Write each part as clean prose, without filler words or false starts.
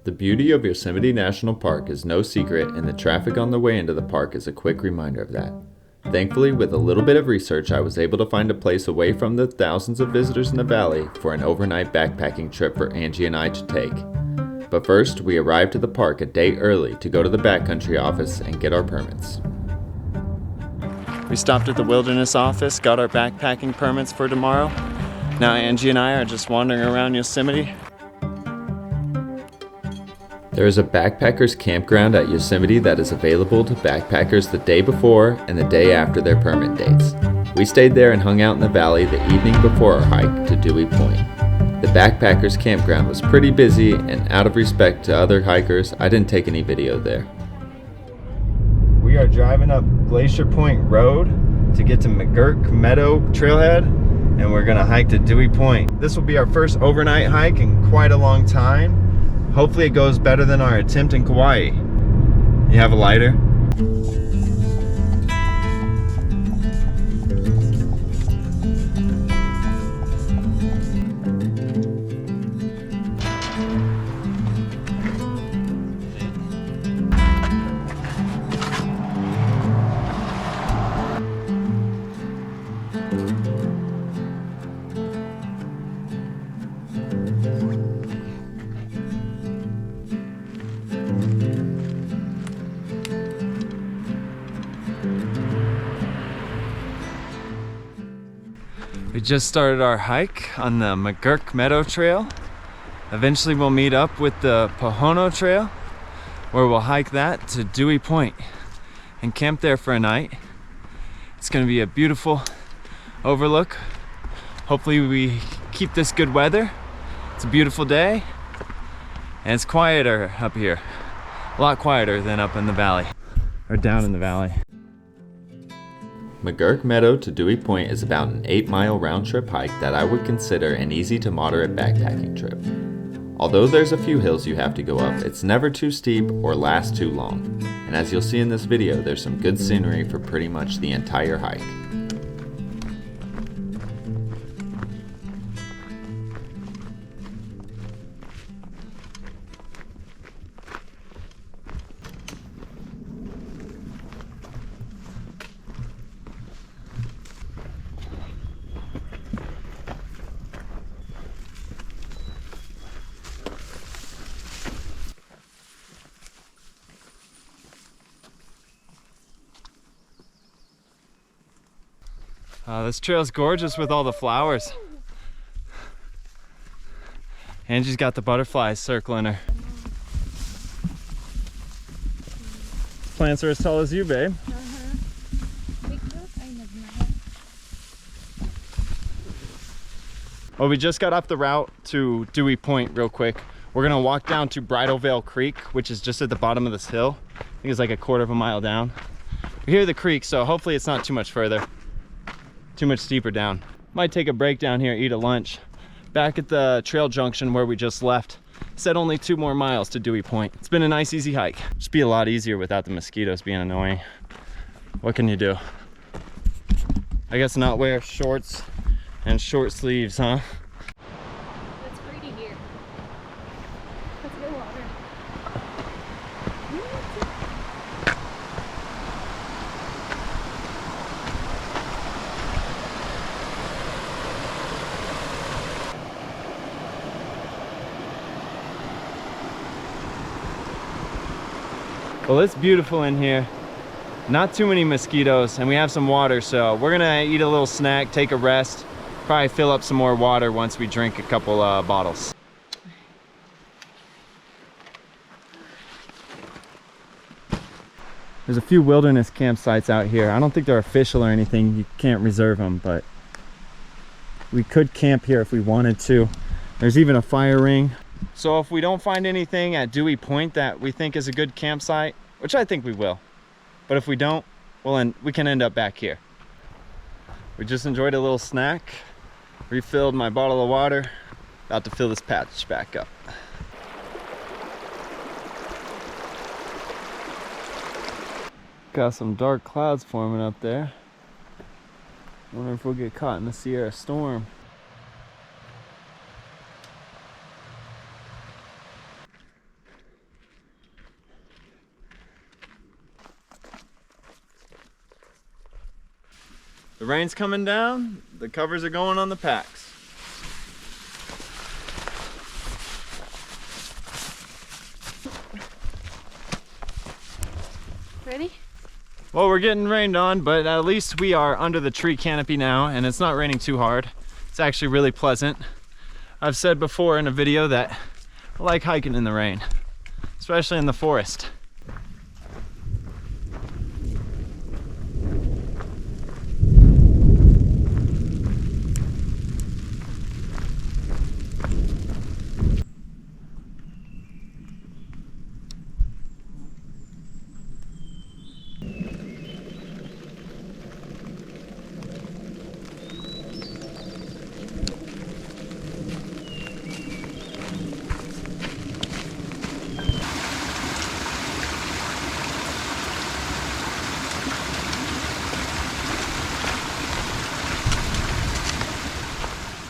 The beauty of Yosemite National Park is no secret, and the traffic on the way into the park is a quick reminder of that. Thankfully, with a little bit of research, I was able to find a place away from the thousands of visitors in the valley for an overnight backpacking trip for Angie and I to take. But first, we arrived at the park a day early to go to the backcountry office and get our permits. We stopped at the wilderness office, got our backpacking permits for tomorrow. Now Angie and I are just wandering around Yosemite. There is a backpackers campground at Yosemite that is available to backpackers the day before and the day after their permit dates. We stayed there and hung out in the valley the evening before our hike to Dewey Point. The backpackers campground was pretty busy, and out of respect to other hikers, I didn't take any video there. We are driving up Glacier Point Road to get to McGurk Meadow Trailhead, and we're gonna hike to Dewey Point. This will be our first overnight hike in quite a long time. Hopefully it goes better than our attempt in Kauai. You have a lighter? We just started our hike on the McGurk Meadow Trail. Eventually we'll meet up with the Pohono Trail, where we'll hike that to Dewey Point and camp there for a night. It's gonna be a beautiful overlook. Hopefully we keep this good weather. It's a beautiful day and it's quieter up here. A lot quieter than up in the valley, or down in the valley. McGurk Meadow to Dewey Point is about an 8-mile round-trip hike that I would consider an easy to moderate backpacking trip. Although there's a few hills you have to go up, it's never too steep or last too long. And as you'll see in this video, there's some good scenery for pretty much the entire hike. This trail's gorgeous with all the flowers. Angie's got the butterflies circling her. Plants are as tall as you, babe. Well, we just got off the route to Dewey Point real quick. We're gonna walk down to Bridal Veil Creek, which is just at the bottom of this hill. I think it's like a quarter of a mile down. We hear the creek, so hopefully it's not too much further. Too much steeper down. Might take a break down here, eat a lunch. Back at the trail junction where we just left, said only 2 more miles to Dewey Point. It's been a nice, easy hike. Just be a lot easier without the mosquitoes being annoying. What can you do? I guess not wear shorts and short sleeves, huh? It's pretty here. Let's go water. Well, it's beautiful in here. Not too many mosquitoes, and we have some water, so we're gonna eat a little snack, take a rest, probably fill up some more water once we drink a couple bottles. There's a few wilderness campsites out here. I don't think they're official or anything. You can't reserve them, but we could camp here if we wanted to. There's even a fire ring. So if we don't find anything at Dewey Point that we think is a good campsite, which I think we will, but if we don't, well, we can end up back here. We just enjoyed a little snack, refilled my bottle of water, about to fill this patch back up. Got some dark clouds forming up there. Wonder if we'll get caught in the Sierra storm. The rain's coming down, the covers are going on the packs. Ready? Well, we're getting rained on, but at least we are under the tree canopy now, and it's not raining too hard. It's actually really pleasant. I've said before in a video that I like hiking in the rain, especially in the forest.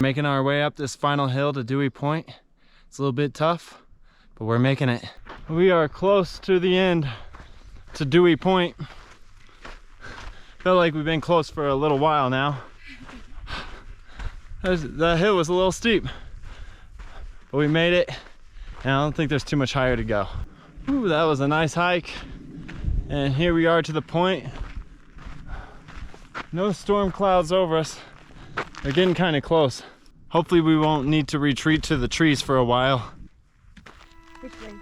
Making our way up this final hill to Dewey Point. It's a little bit tough, but we're making it. We are close to the end to Dewey Point. Felt like we've been close for a little while now. The hill was a little steep, but we made it, and I don't think there's too much higher to go. Ooh, that was a nice hike, and here we are to the point. No storm clouds over us. They're getting kind of close. Hopefully we won't need to retreat to the trees for a while. Which way?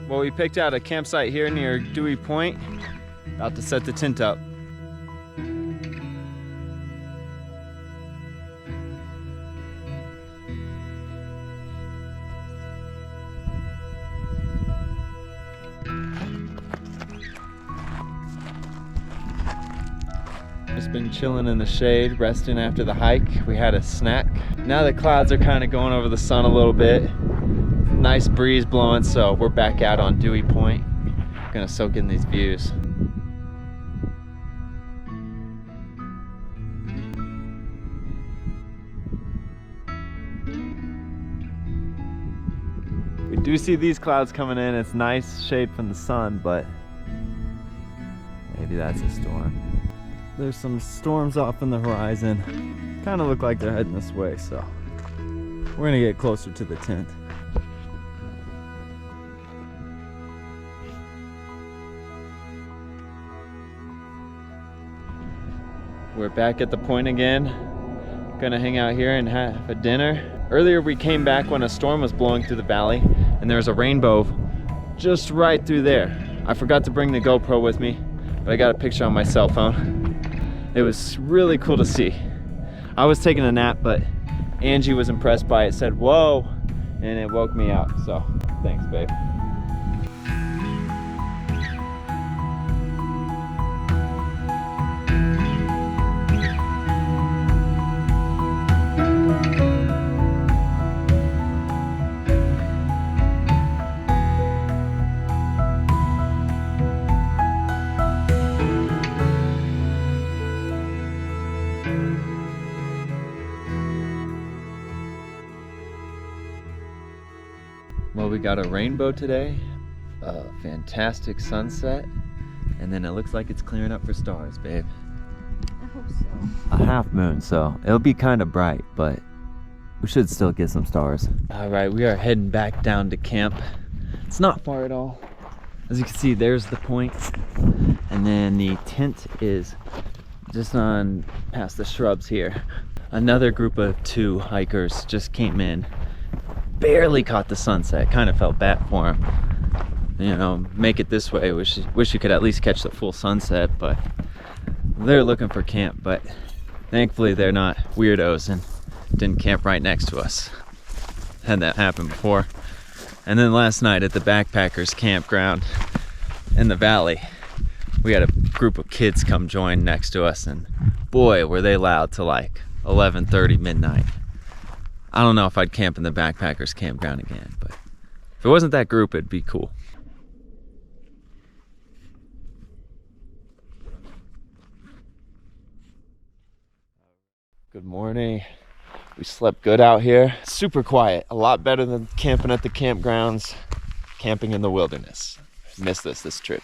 Well, we picked out a campsite here near Dewey Point. About to set the tent up. Just been chilling in the shade, resting after the hike. We had a snack. Now the clouds are kind of going over the sun a little bit. Nice breeze blowing, so we're back out on Dewey Point. Gonna soak in these views. We do see these clouds coming in. It's nice shade from the sun, but maybe that's a storm. There's some storms off in the horizon. Kind of look like they're heading this way, so we're gonna get closer to the tent. We're back at the point again. Gonna hang out here and have a dinner. Earlier we came back when a storm was blowing through the valley, and there's a rainbow just right through there. I forgot to bring the GoPro with me, but I got a picture on my cell phone. It was really cool to see. I was taking a nap, but Angie was impressed by it, said, "Whoa," and it woke me up, so thanks, babe. Well, we got a rainbow today, a fantastic sunset, and then it looks like it's clearing up for stars, babe. I hope so. A half moon, so it'll be kind of bright, but we should still get some stars. All right, we are heading back down to camp. It's not far at all. As you can see, there's the point, and then the tent is just on past the shrubs here. Another group of 2 hikers just came in. Barely caught the sunset. Kind of felt bad for him. You know, make it this way. Wish you could at least catch the full sunset, but they're looking for camp. But Thankfully they're not weirdos and didn't camp right next to us. Had that happen before. And then last night at the backpackers campground in the valley, we had a group of kids come join next to us, and boy, were they loud till like 11:30 midnight. I don't know if I'd camp in the backpackers campground again, but if it wasn't that group, it'd be cool. Good morning. We slept good out here. Super quiet, a lot better than camping at the campgrounds, camping in the wilderness. Missed this trip.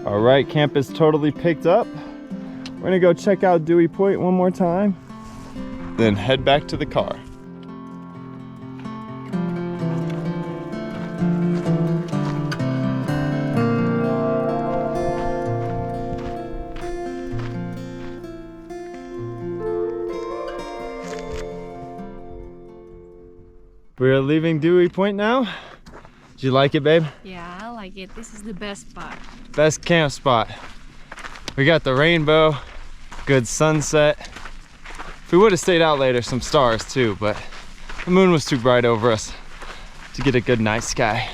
All right, camp is totally picked up. We're gonna go check out Dewey Point one more time, then head back to the car. We're leaving Dewey Point now. Did you like it, babe? Yeah, I like it. This is the best spot. Best camp spot. We got the rainbow, good sunset. If we would have stayed out later, some stars too, but the moon was too bright over us to get a good night sky.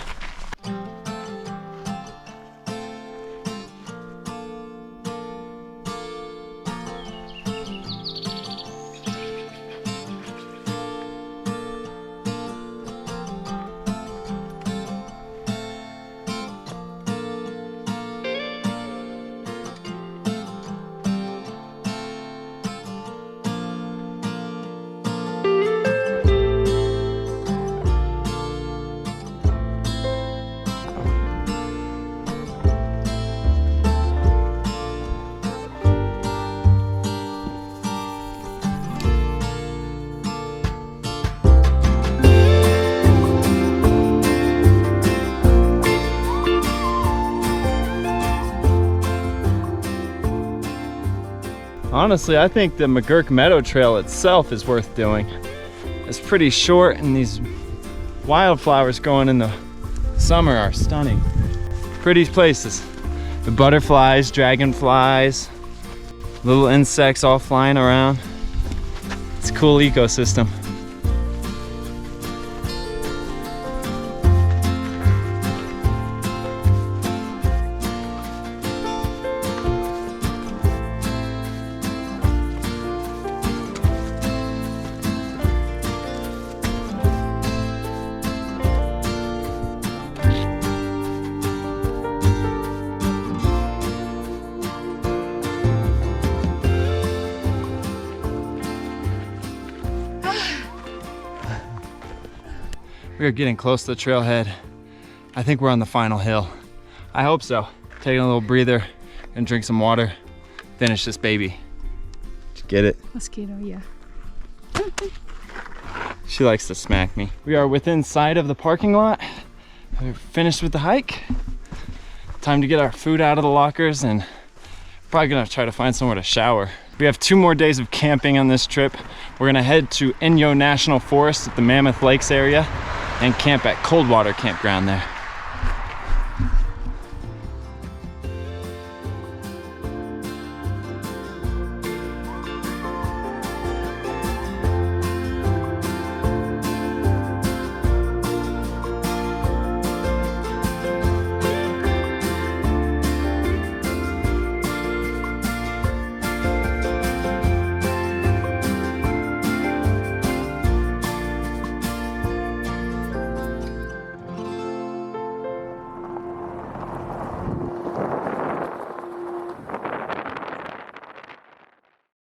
Honestly, I think the McGurk Meadow Trail itself is worth doing. It's pretty short, and these wildflowers going in the summer are stunning. Pretty places. The butterflies, dragonflies, little insects all flying around. It's a cool ecosystem. We are getting close to the trailhead. I think we're on the final hill. I hope so. Taking a little breather and drink some water. Finish this baby. Did you get it? Mosquito, yeah. She likes to smack me. We are within sight of the parking lot. We're finished with the hike. Time to get our food out of the lockers, and probably gonna try to find somewhere to shower. We have 2 more days of camping on this trip. We're gonna head to Yosemite National Forest at the Mammoth Lakes area and camp at Coldwater Campground there.